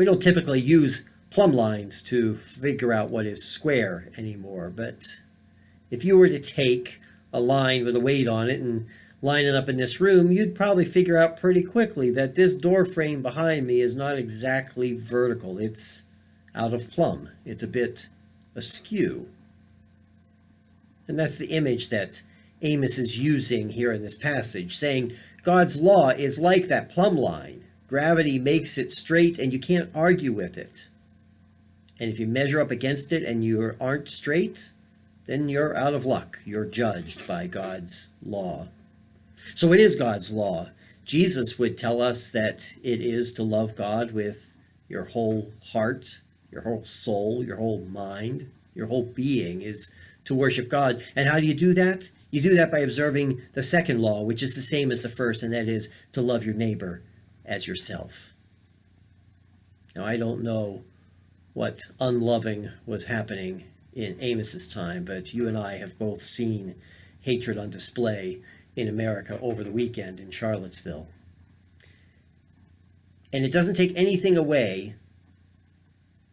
We don't typically use plumb lines to figure out what is square anymore, but if you were to take a line with a weight on it and line it up in this room, you'd probably figure out pretty quickly that this door frame behind me is not exactly vertical. It's out of plumb. It's a bit askew. And that's the image that Amos is using here in this passage, saying God's law is like that plumb line. Gravity makes it straight and you can't argue with it. And if you measure up against it and you aren't straight, then you're out of luck. You're judged by God's law. So it is God's law. Jesus would tell us that it is to love God with your whole heart, your whole soul, your whole mind, your whole being is to worship God. And how do you do that? You do that by observing the second law, which is the same as the first, and that is to love your neighbor as yourself. Now, I don't know what unloving was happening in Amos's time, but you and I have both seen hatred on display in America over the weekend in Charlottesville. And it doesn't take anything away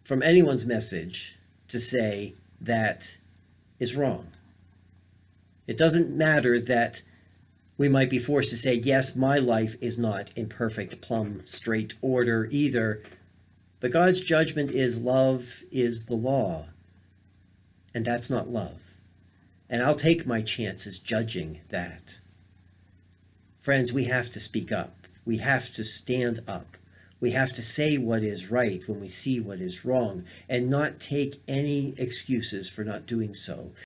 from anyone's message to say that is wrong. It doesn't matter that we might be forced to say, yes, my life is not in perfect, plumb, straight order either, but God's judgment is love is the law, and that's not love. And I'll take my chances judging that. Friends, we have to speak up. We have to stand up. We have to say what is right when we see what is wrong, and not take any excuses for not doing so.